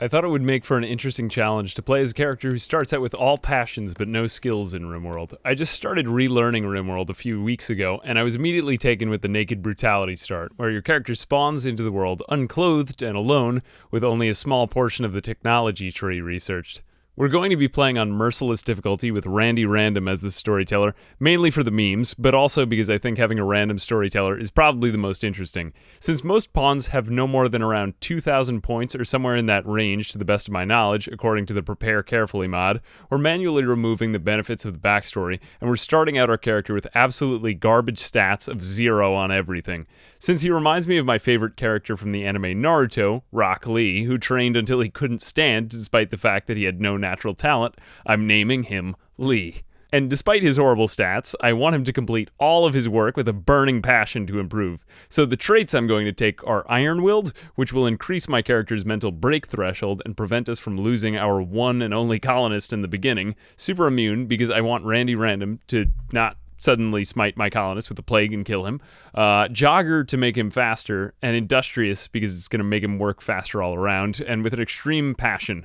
I thought it would make for an interesting challenge to play as a character who starts out with all passions but no skills in Rimworld. I just started relearning Rimworld a few weeks ago, and I was immediately taken with the Naked Brutality start, where your character spawns into the world unclothed and alone, with only a small portion of the technology tree researched. We're going to be playing on Merciless difficulty with Randy Random as the storyteller, mainly for the memes, but also because I think having a random storyteller is probably the most interesting. Since most pawns have no more than around 2,000 points or somewhere in that range to the best of my knowledge, according to the Prepare Carefully mod, we're manually removing the benefits of the backstory, and we're starting out our character with absolutely garbage stats of 0 on everything. Since he reminds me of my favorite character from the anime Naruto, Rock Lee, who trained until he couldn't stand despite the fact that he had no natural talent, I'm naming him Lee. And despite his horrible stats, I want him to complete all of his work with a burning passion to improve. So the traits I'm going to take are Iron-Willed, which will increase my character's mental break threshold and prevent us from losing our one and only colonist in the beginning. Super Immune, because I want Randy Random to not suddenly smite my colonist with the plague and kill him. Jogger to make him faster, and Industrious because it's going to make him work faster all around, and with an extreme passion.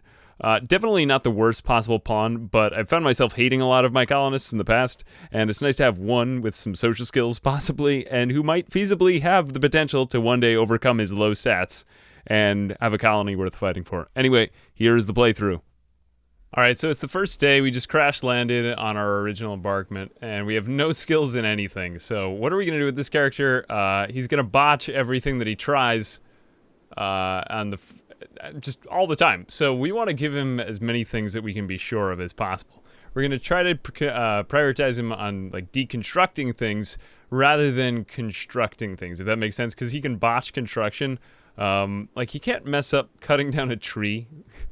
Definitely not the worst possible pawn, but I've found myself hating a lot of my colonists in the past, and it's nice to have one with some social skills possibly, and who might feasibly have the potential to one day overcome his low stats and have a colony worth fighting for. Anyway, here's the playthrough. Alright, so it's the first day. We just crash landed on our original embarkment, and we have no skills in anything. So what are we going to do with this character? He's going to botch everything that he tries just all the time. So we want to give him as many things that we can be sure of as possible. We're going to try to prioritize him on like deconstructing things rather than constructing things, if that makes sense, because he can botch construction. Like he can't mess up cutting down a tree.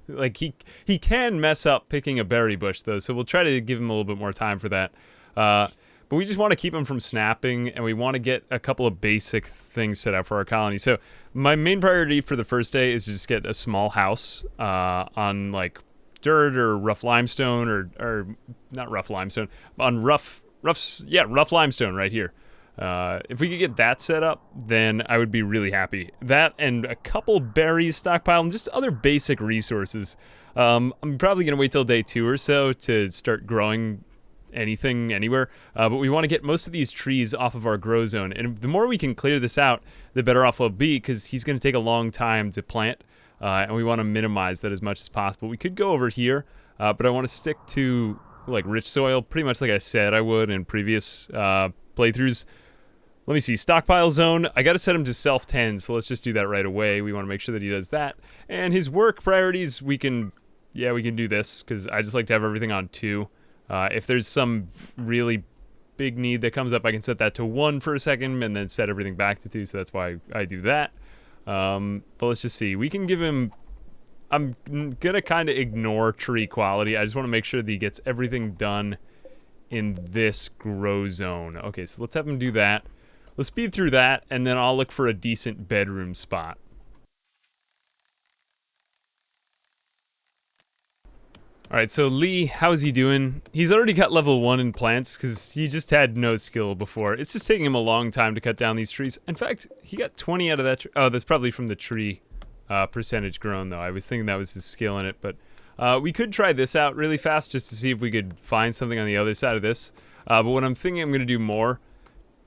Like he can mess up picking a berry bush though, so we'll try to give him a little bit more time for that. But we just want to keep him from snapping, and we want to get a couple of basic things set up for our colony. So my main priority for the first day is to just get a small house on like dirt or rough limestone, or not rough limestone, on rough limestone right here. If we could get that set up, then I would be really happy. That and a couple berries stockpile and just other basic resources. I'm probably going to wait till day 2 or so to start growing anything anywhere, but we want to get most of these trees off of our grow zone, and the more we can clear this out, the better off we'll be, because he's going to take a long time to plant, and we want to minimize that as much as possible. We could go over here, but I want to stick to like rich soil, pretty much like I said I would in previous playthroughs. Let me see, stockpile zone, I gotta set him to self-tend, so let's just do that right away. We want to make sure that he does that. And his work priorities, we can do this, because I just like to have everything on 2. If there's some really big need that comes up, I can set that to 1 for a second, and then set everything back to 2, so that's why I do that. But let's just see, we can give him, I'm gonna kind of ignore tree quality. I just want to make sure that he gets everything done in this grow zone. Okay, so let's have him do that. Let's speed through that, and then I'll look for a decent bedroom spot. Alright, so Lee, how's he doing? He's already got level 1 in plants, because he just had no skill before. It's just taking him a long time to cut down these trees. In fact, he got 20 out of that tree. Oh, that's probably from the tree percentage grown, though. I was thinking that was his skill in it, but we could try this out really fast, just to see if we could find something on the other side of this. But what I'm thinking I'm going to do more,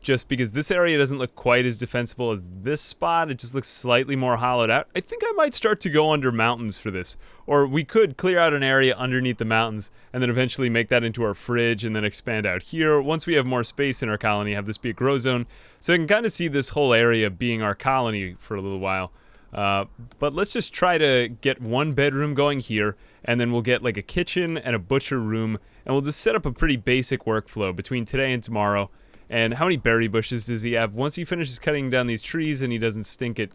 just because this area doesn't look quite as defensible as this spot, it just looks slightly more hollowed out. I think I might start to go under mountains for this. Or we could clear out an area underneath the mountains, and then eventually make that into our fridge, and then expand out here. Once we have more space in our colony, have this be a grow zone, so I can kind of see this whole area being our colony for a little while. But let's just try to get one bedroom going here, and then we'll get like a kitchen and a butcher room, and we'll just set up a pretty basic workflow between today and tomorrow. And how many berry bushes does he have? Once he finishes cutting down these trees and he doesn't stink at,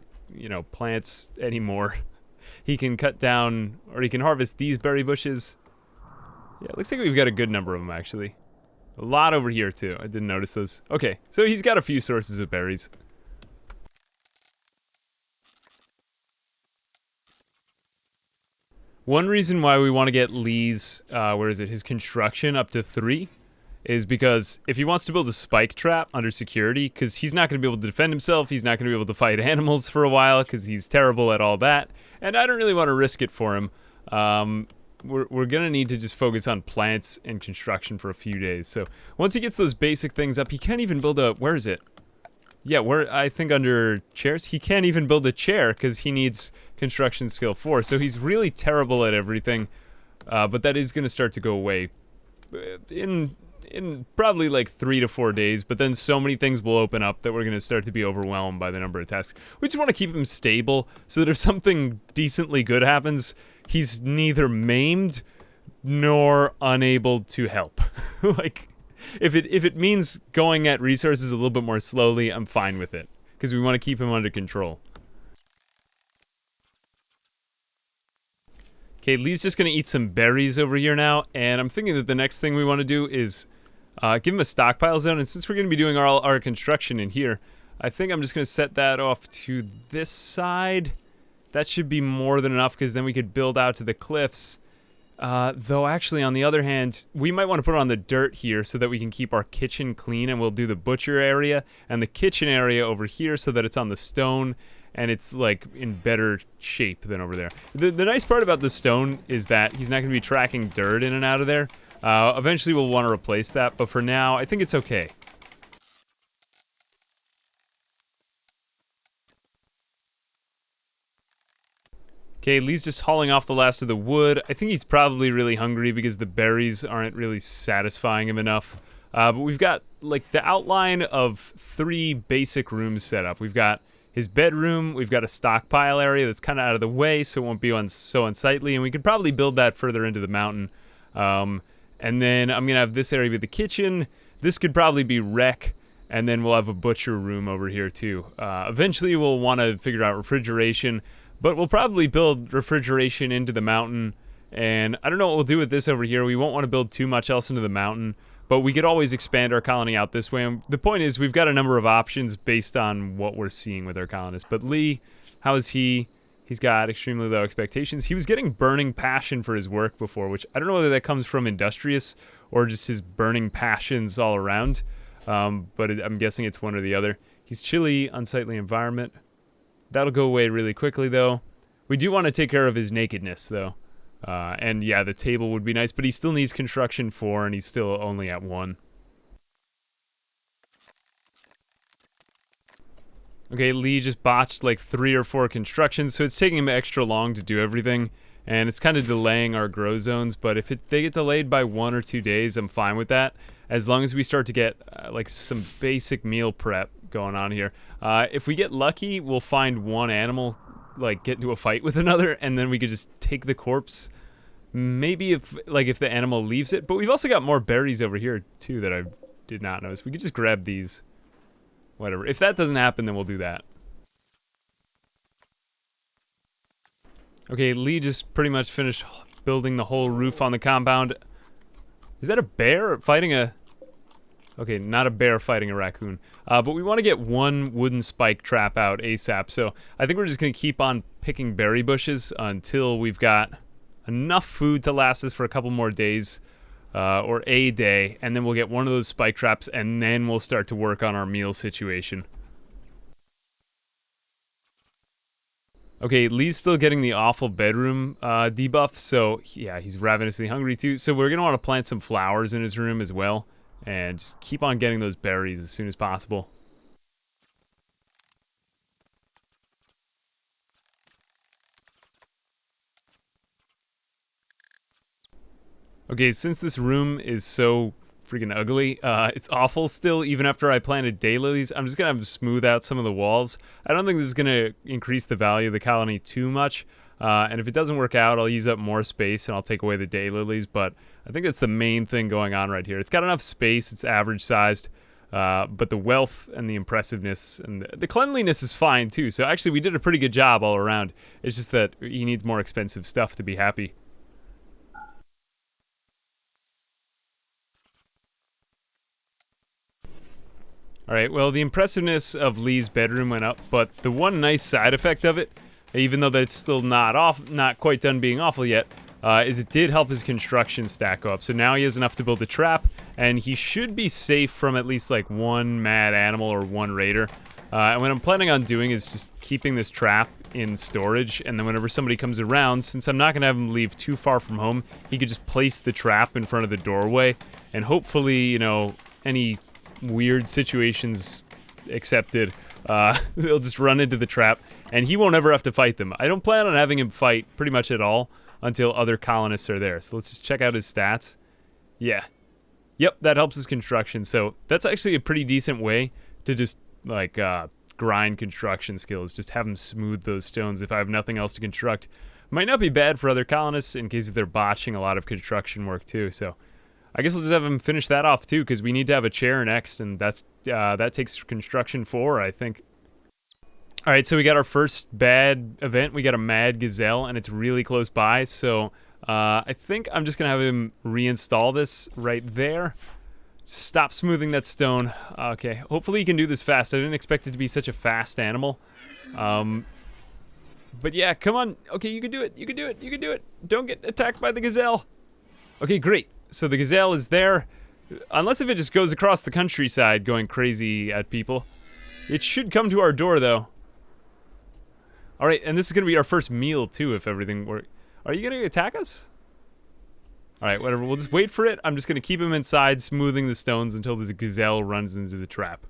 plants anymore, he can cut down, or he can harvest these berry bushes. Yeah, it looks like we've got a good number of them, actually. A lot over here, too. I didn't notice those. Okay, so he's got a few sources of berries. One reason why we want to get Lee's, his construction up to 3 is because if he wants to build a spike trap under security, because he's not going to be able to defend himself, he's not going to be able to fight animals for a while because he's terrible at all that, and I don't really want to risk it for him. We're going to need to just focus on plants and construction for a few days. So once he gets those basic things up, he can't even build a... Where is it? Yeah, I think under chairs. He can't even build a chair because he needs construction skill 4. So he's really terrible at everything. But that is going to start to go away in probably like 3 to 4 days. But then so many things will open up that we're going to start to be overwhelmed by the number of tasks. We just want to keep him stable so that if something decently good happens, he's neither maimed nor unable to help. Like, if it means going at resources a little bit more slowly, I'm fine with it. Because we want to keep him under control. Okay, Lee's just going to eat some berries over here now. And I'm thinking that the next thing we want to do is give him a stockpile zone. And since we're going to be doing all our construction in here, I think I'm just going to set that off to this side. That should be more than enough because then we could build out to the cliffs. Though actually, on the other hand, we might want to put it on the dirt here so that we can keep our kitchen clean, and we'll do the butcher area and the kitchen area over here so that it's on the stone and it's like in better shape than over there. The nice part about the stone is that he's not going to be tracking dirt in and out of there. Eventually we'll want to replace that, but for now, I think it's okay. Okay, Lee's just hauling off the last of the wood. I think he's probably really hungry because the berries aren't really satisfying him enough. But we've got, like, the outline of 3 basic rooms set up. We've got his bedroom, we've got a stockpile area that's kind of out of the way so it won't be so unsightly, and we could probably build that further into the mountain. And then I'm going to have this area be the kitchen. This could probably be rec, and then we'll have a butcher room over here, too. Eventually we'll want to figure out refrigeration. But we'll probably build refrigeration into the mountain, and I don't know what we'll do with this over here. We won't want to build too much else into the mountain, but we could always expand our colony out this way. And the point is, we've got a number of options based on what we're seeing with our colonists. But Lee, how is he? He's got extremely low expectations. He was getting burning passion for his work before, which I don't know whether that comes from industrious or just his burning passions all around, but I'm guessing it's one or the other. He's chilly, unsightly environment. That'll go away really quickly, though. We do want to take care of his nakedness, though. And yeah, the table would be nice, but he still needs construction 4, and he's still only at 1. Okay, Lee just botched like 3 or 4 constructions, so it's taking him extra long to do everything, and it's kind of delaying our grow zones, but if they get delayed by 1 or 2 days, I'm fine with that, as long as we start to get like some basic meal prep going on here. If we get lucky, we'll find one animal, like, get into a fight with another, and then we could just take the corpse. Maybe if the animal leaves it, but we've also got more berries over here, too, that I did not notice. We could just grab these. Whatever. If that doesn't happen, then we'll do that. Okay, Lee just pretty much finished building the whole roof on the compound. Is that a bear fighting a... Okay, not a bear fighting a raccoon. But we want to get 1 wooden spike trap out ASAP, so I think we're just going to keep on picking berry bushes until we've got enough food to last us for a couple more days. Or a day, and then we'll get 1 of those spike traps, and then we'll start to work on our meal situation. Okay, Lee's still getting the awful bedroom debuff, so yeah, he's ravenously hungry too. So we're going to want to plant some flowers in his room as well, and just keep on getting those berries as soon as possible. Okay, since this room is so freaking ugly, it's awful still, even after I planted daylilies, I'm just going to have to smooth out some of the walls. I don't think this is going to increase the value of the colony too much, and if it doesn't work out, I'll use up more space and I'll take away the daylilies, but I think that's the main thing going on right here. It's got enough space, it's average sized, but the wealth and the impressiveness and the cleanliness is fine too, so actually we did a pretty good job all around. It's just that he needs more expensive stuff to be happy. Alright, well, the impressiveness of Lee's bedroom went up, but the one nice side effect of it, even though that's still not quite done being awful yet, is it did help his construction stack go up. So now he has enough to build a trap, and he should be safe from at least like one mad animal or one raider. And what I'm planning on doing is just keeping this trap in storage, and then whenever somebody comes around, since I'm not going to have him leave too far from home, he could just place the trap in front of the doorway, and hopefully, you know, any weird situations accepted, they'll just run into the trap, and he won't ever have to fight them. I don't plan on having him fight pretty much at all until other colonists are there. So let's just check out his stats. Yeah. Yep, that helps his construction, so that's actually a pretty decent way to just, like, grind construction skills. Just have them smooth those stones if I have nothing else to construct. Might not be bad for other colonists in case if they're botching a lot of construction work too. So I guess I'll just have them finish that off too, because we need to have a chair next, and that's that takes construction 4, I think. All right, so we got our first bad event. We got a mad gazelle, and it's really close by. So I think I'm just gonna have him reinstall this right there. Stop smoothing that stone. Okay, hopefully he can do this fast. I didn't expect it to be such a fast animal. But yeah, come on. Okay, you can do it. You can do it. You can do it. Don't get attacked by the gazelle. Okay, great. So the gazelle is there. Unless if it just goes across the countryside going crazy at people. It should come to our door, though. Alright, and this is going to be our first meal, too, if everything works. Are you going to attack us? Alright, whatever. We'll just wait for it. I'm just going to keep him inside, smoothing the stones until the gazelle runs into the trap.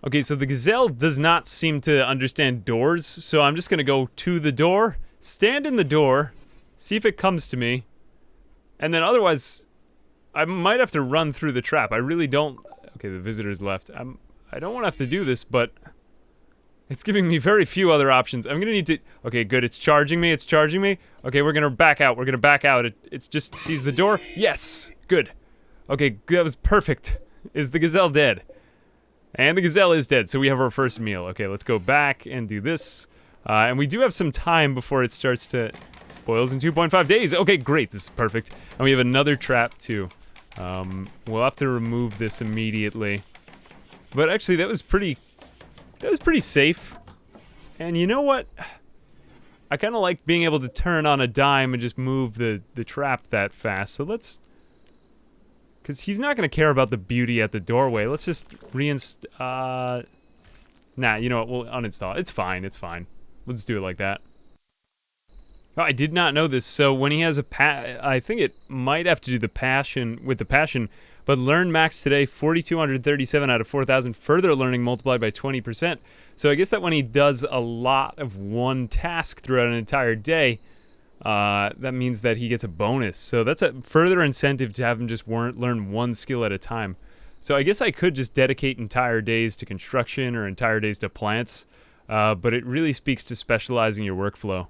Okay, so the gazelle does not seem to understand doors, so I'm just going to go to the door, stand in the door, see if it comes to me, and then otherwise, I might have to run through the trap. I really don't... Okay, the visitor's left. I don't want to have to do this, but... It's giving me very few other options. I'm gonna need to... Okay, good. It's charging me. It's charging me. Okay, we're gonna back out. We're gonna back out. It just sees the door. Yes! Good. Okay, that was perfect. Is the gazelle dead? And the gazelle is dead, so we have our first meal. Okay, let's go back and do this. And we do have some time before it starts to... Spoils in 2.5 days. Okay, great. This is perfect. And we have another trap, too. We'll have to remove this immediately. But actually, that was pretty safe. And you know what? I kind of like being able to turn on a dime and just move the trap that fast. So let's... Because he's not going to care about the beauty at the doorway. Let's just reinstall... Nah, you know what? We'll uninstall it. It's fine. It's fine. Let's do it like that. Oh, I did not know this. So when he has a I think it might have to do the passion with the passion. But learn max today, 4,237 out of 4,000. Further learning multiplied by 20%. So I guess that when he does a lot of one task throughout an entire day, that means that he gets a bonus. So that's a further incentive to have him just learn one skill at a time. So I guess I could just dedicate entire days to construction or entire days to plants. But it really speaks to specializing your workflow.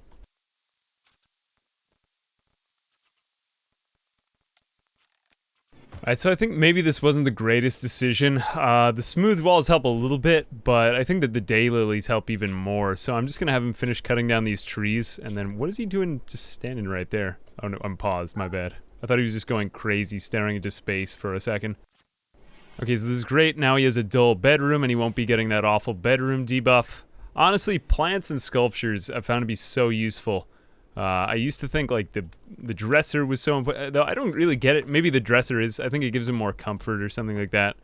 Alright, so I think maybe this wasn't the greatest decision. The smooth walls help a little bit, but I think that the daylilies help even more. So I'm just gonna have him finish cutting down these trees, and then what is he doing just standing right there? Oh no, I'm paused, my bad. I thought he was just going crazy, staring into space for a second. Okay, so this is great. Now he has a dull bedroom, and he won't be getting that awful bedroom debuff. Honestly, plants and sculptures I've found to be so useful. I used to think like the dresser was so important, though I don't really get it. Maybe the dresser is. I think it gives him more comfort or something like that.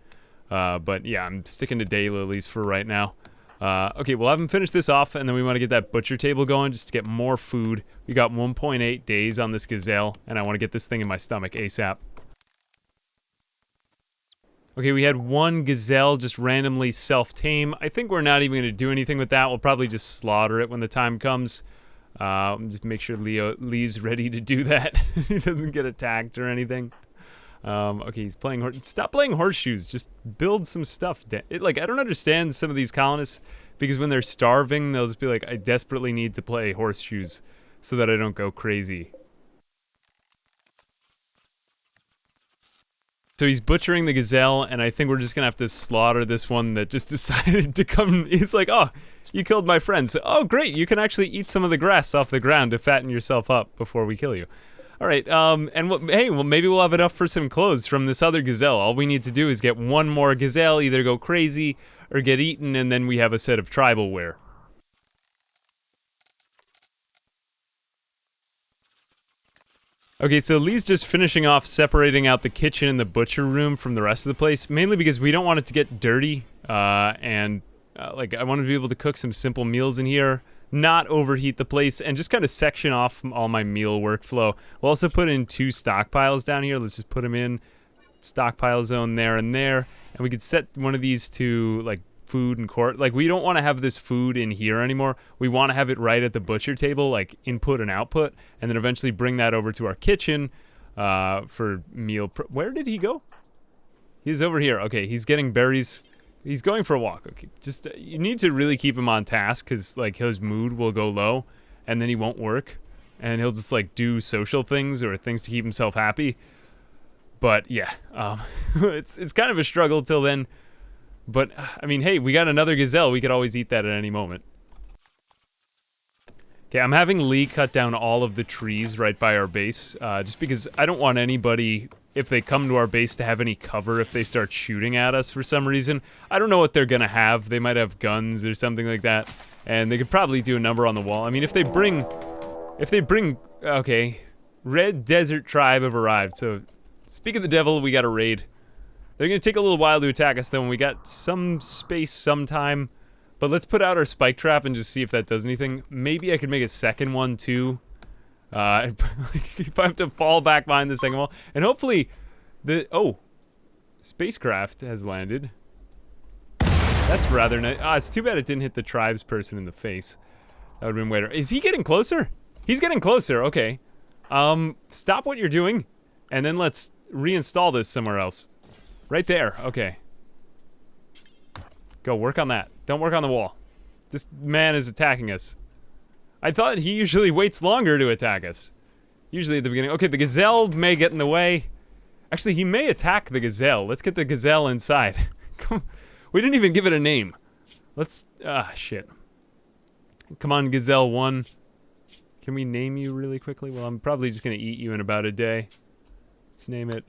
But yeah, I'm sticking to daylilies for right now. Okay, we'll have him finish this off, and then we want to get that butcher table going just to get more food. We got 1.8 days on this gazelle, and I want to get this thing in my stomach ASAP. Okay, we had one gazelle just randomly self-tame. I think we're not even going to do anything with that. We'll probably just slaughter it when the time comes. Just make sure Lee's ready to do that. He doesn't get attacked or anything. Okay, he's playing stop playing horseshoes. Just build some stuff. Like, I don't understand some of these colonists, because when they're starving, they'll just be like, I desperately need to play horseshoes so that I don't go crazy. So he's butchering the gazelle, and I think we're just gonna have to slaughter this one that just decided to come. He's like, oh, you killed my friends. Oh, great, you can actually eat some of the grass off the ground to fatten yourself up before we kill you. All right, hey, well, maybe we'll have enough for some clothes from this other gazelle. All we need to do is get one more gazelle, either go crazy or get eaten, and then we have a set of tribal wear. Okay, so Lee's just finishing off separating out the kitchen and the butcher room from the rest of the place, mainly because we don't want it to get dirty, like, I want to be able to cook some simple meals in here, not overheat the place, and just kind of section off all my meal workflow. We'll also put in 2 stockpiles down here. Let's just put them in stockpile zone there and there, and we could set one of these to, like, food and court. Like, we don't want to have this food in here anymore. We want to have it right at the butcher table, like input and output, and then eventually bring that over to our kitchen for meal. Where did he go? He's over here. Okay, he's getting berries. He's going for a walk. Okay, just you need to really keep him on task, because like his mood will go low, and then he won't work, and he'll just like do social things or things to keep himself happy. But yeah, it's kind of a struggle till then. But, I mean, hey, we got another gazelle. We could always eat that at any moment. Okay, I'm having Lee cut down all of the trees right by our base, just because I don't want anybody, if they come to our base, to have any cover if they start shooting at us for some reason. I don't know what they're gonna have. They might have guns or something like that, and they could probably do a number on the wall. I mean, if they bring, okay, Red Desert Tribe have arrived, so, speak of the devil, we got a raid. They're going to take a little while to attack us, though, when we got some space sometime. But let's put out our spike trap and just see if that does anything. Maybe I could make a second one, too. If I have to fall back behind the second wall. And hopefully, oh, spacecraft has landed. That's rather nice. Ah, it's too bad it didn't hit the tribes person in the face. That would have been way better. Is he getting closer? He's getting closer, okay. Stop what you're doing, and then let's reinstall this somewhere else. Right there, okay. Go, work on that. Don't work on the wall. This man is attacking us. I thought he usually waits longer to attack us. Usually at the beginning. Okay, the gazelle may get in the way. Actually, he may attack the gazelle. Let's get the gazelle inside. We didn't even give it a name. Let's, shit. Come on, Gazelle 1. Can we name you really quickly? Well, I'm probably just gonna eat you in about a day. Let's name it,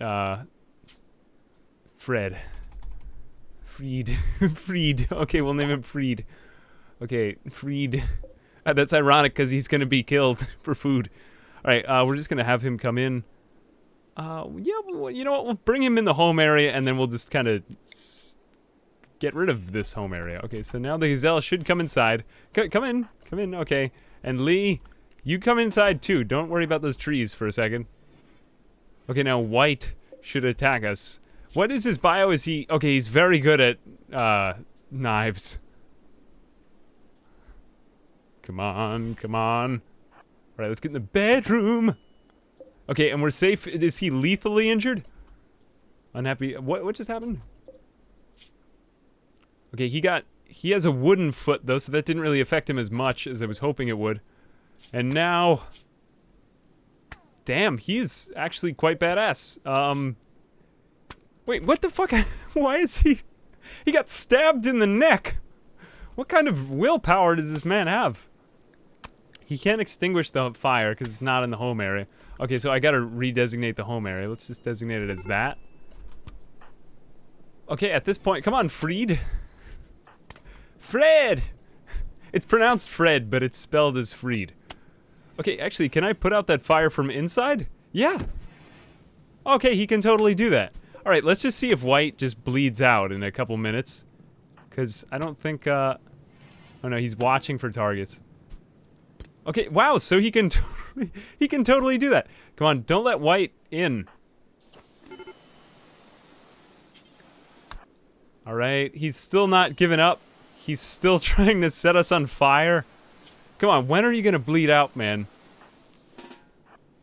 Fred. Freed. Freed. Okay, we'll name him Freed. Okay, Freed. That's ironic because he's gonna be killed for food. Alright, we're just gonna have him come in. Yeah, well, you know what? We'll bring him in the home area and then we'll just kind of get rid of this home area. Okay, so now the gazelle should come inside. Come in, okay. And Lee, you come inside too. Don't worry about those trees for a second. Okay, now White should attack us. What is his bio? Is he... Okay, he's very good at, knives. Come on, come on. Alright, let's get in the bedroom. Okay, and we're safe. Is he lethally injured? Unhappy... What just happened? Okay, he has a wooden foot, though, so that didn't really affect him as much as I was hoping it would. And now... Damn, he's actually quite badass. Wait, what the fuck? Why is he... He got stabbed in the neck! What kind of willpower does this man have? He can't extinguish the fire because it's not in the home area. Okay, so I gotta redesignate the home area. Let's just designate it as that. Okay, at this point... Come on, Freed! Fred! It's pronounced Fred, but it's spelled as Freed. Okay, actually, can I put out that fire from inside? Yeah! Okay, he can totally do that. Alright, let's just see if White just bleeds out in a couple minutes. Because I don't think, Oh no, he's watching for targets. Okay, wow, so he can totally do that. Come on, don't let White in. Alright, he's still not giving up. He's still trying to set us on fire. Come on, when are you gonna bleed out, man?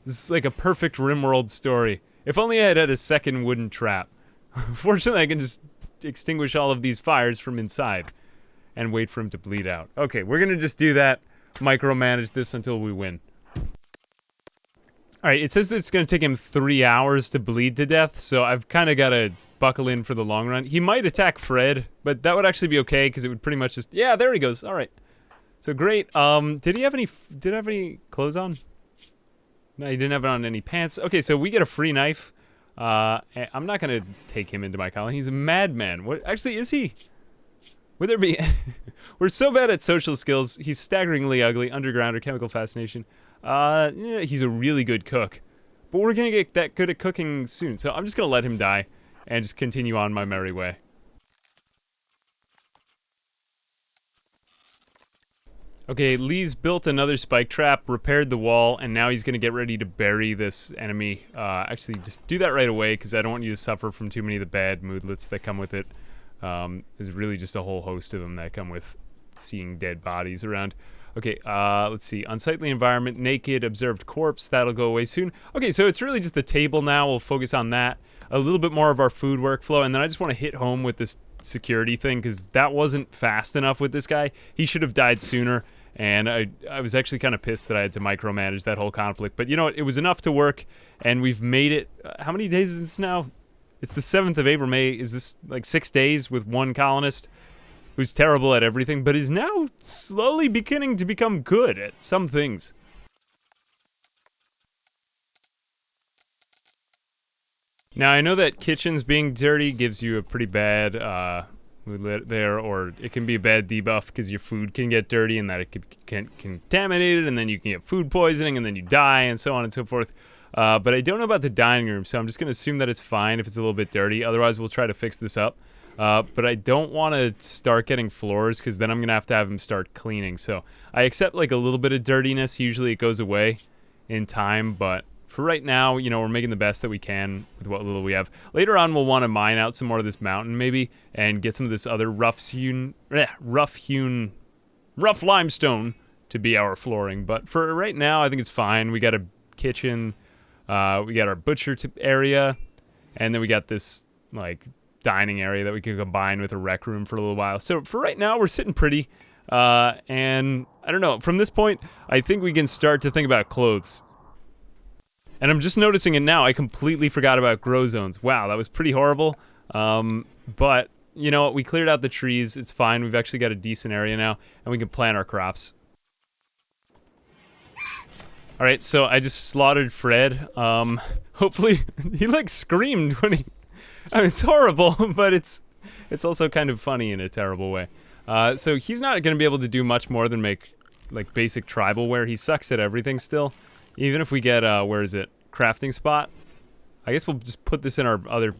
This is like a perfect Rimworld story. If only I had a second wooden trap. Fortunately, I can just extinguish all of these fires from inside and wait for him to bleed out. Okay, we're gonna just do that, micromanage this until we win. Alright, it says that it's gonna take him 3 hours to bleed to death, so I've kinda gotta buckle in for the long run. He might attack Fred, but that would actually be okay, because it would pretty much just... Yeah, there he goes, alright. So great, did he have any clothes on? No, he didn't have on any pants. Okay, so we get a free knife. I'm not gonna take him into my colony. He's a madman. What? Actually, is he? Would there be... We're so bad at social skills. He's staggeringly ugly. Underground or chemical fascination. Yeah, he's a really good cook. but we're gonna get that good at cooking soon. So I'm just gonna let him die and just continue on my merry way. Okay, Lee's built another spike trap, repaired the wall, and now he's going to get ready to bury this enemy. Actually, just do that right away, because I don't want you to suffer from too many of the bad moodlets that come with it. There's really just a whole host of them that come with seeing dead bodies around. Okay, let's see. Unsightly environment, naked, observed corpse, that'll go away soon. Okay, so it's really just the table now. We'll focus on that. A little bit more of our food workflow, and then I just want to hit home with this security thing, because that wasn't fast enough with this guy. He should have died sooner. And I was actually kind of pissed that I had to micromanage that whole conflict. But you know what? It was enough to work, and we've made it. How many days is this now? It's the 7th of April, May. Is this like 6 days with one colonist who's terrible at everything, but is now slowly beginning to become good at some things? Now, I know that kitchens being dirty gives you a pretty bad mood there, or it can be a bad debuff because your food can get dirty and that it can get contaminated, and then you can get food poisoning and then you die and so on and so forth. But I don't know about the dining room, so I'm just going to assume that it's fine if it's a little bit dirty. Otherwise, we'll try to fix this up. But I don't want to start getting floors because then I'm going to have him start cleaning. So I accept like a little bit of dirtiness. Usually it goes away in time, but for right now, you know, we're making the best that we can with what little we have. Later on, we'll want to mine out some more of this mountain, maybe, and get some of this other rough limestone to be our flooring. But for right now, I think it's fine. We got a kitchen, we got our butcher area, and then we got this, like, dining area that we can combine with a rec room for a little while. So for right now, we're sitting pretty, and I don't know. From this point, I think we can start to think about clothes. And I'm just noticing it now. I completely forgot about grow zones. Wow, that was pretty horrible. But, you know what? We cleared out the trees. It's fine. We've actually got a decent area now, and we can plant our crops. All right, so I just slaughtered Fred. Hopefully, he, like, screamed when he... I mean, it's horrible, but it's also kind of funny in a terrible way. So he's not going to be able to do much more than make, like, basic tribal wear. He sucks at everything still. Even if we get, where is it? Crafting spot? I guess we'll just put this in our other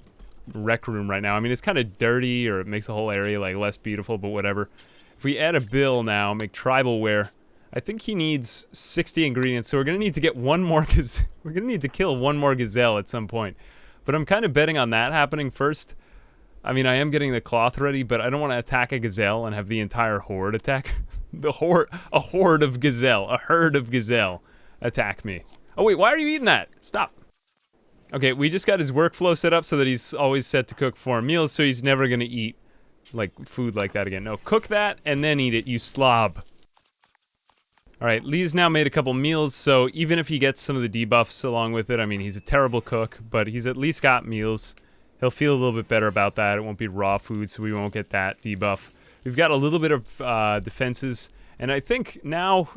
rec room right now. I mean, it's kind of dirty, or it makes the whole area, like, less beautiful, but whatever. If we add a bill now, make tribal wear, I think he needs 60 ingredients, so we're going to need to get one more, we're going to need to kill one more gazelle at some point. But I'm kind of betting on that happening first. I mean, I am getting the cloth ready, but I don't want to attack a gazelle and have the entire horde attack. A horde of gazelle, a herd of gazelle attack me. Oh wait, why are you eating that? Stop. Okay, we just got his workflow set up so that he's always set to cook 4 meals, so he's never gonna eat, like, food like that again. No, cook that and then eat it, you slob. Alright, Lee's now made a couple meals, so even if he gets some of the debuffs along with it, I mean, he's a terrible cook, but he's at least got meals. He'll feel a little bit better about that. It won't be raw food, so we won't get that debuff. We've got a little bit of defenses, and I think now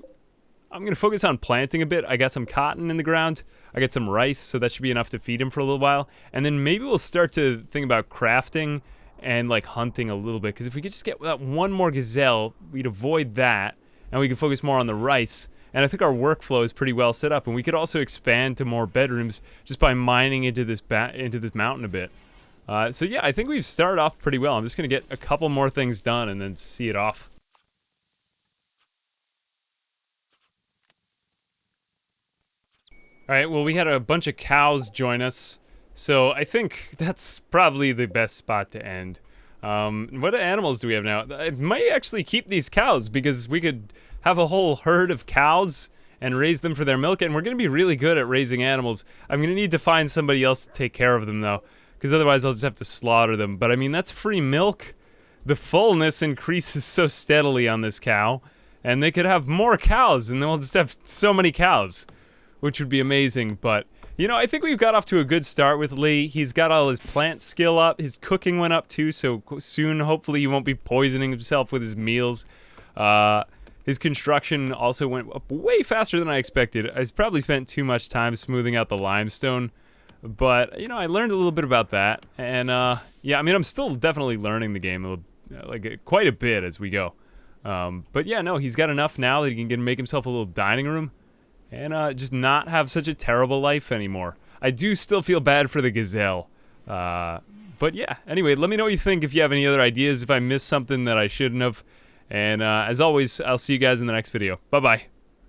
I'm going to focus on planting a bit. I got some cotton in the ground. I got some rice, so that should be enough to feed him for a little while. And then maybe we'll start to think about crafting and, like, hunting a little bit. Because if we could just get that one more gazelle, we'd avoid that. And we can focus more on the rice. And I think our workflow is pretty well set up. And we could also expand to more bedrooms just by mining into this mountain a bit. So yeah, I think we've started off pretty well. I'm just going to get a couple more things done and then see it off. Alright, well, we had a bunch of cows join us, so I think that's probably the best spot to end. What animals do we have now? I might actually keep these cows, because we could have a whole herd of cows and raise them for their milk, and we're going to be really good at raising animals. I'm going to need to find somebody else to take care of them, though, because otherwise I'll just have to slaughter them. But, I mean, that's free milk. The fullness increases so steadily on this cow, and they could have more cows, and then we'll just have so many cows, which would be amazing. But, you know, I think we've got off to a good start with Lee. He's got all his plant skill up. His cooking went up, too, so soon, hopefully, he won't be poisoning himself with his meals. His construction also went up way faster than I expected. I probably spent too much time smoothing out the limestone. But, you know, I learned a little bit about that. And, yeah, I mean, I'm still definitely learning the game, like, quite a bit as we go. But, yeah, no, he's got enough now that he can make himself a little dining room. And just not have such a terrible life anymore. I do still feel bad for the gazelle. But yeah, anyway, let me know what you think, if you have any other ideas, if I missed something that I shouldn't have. And as always, I'll see you guys in the next video. Bye-bye.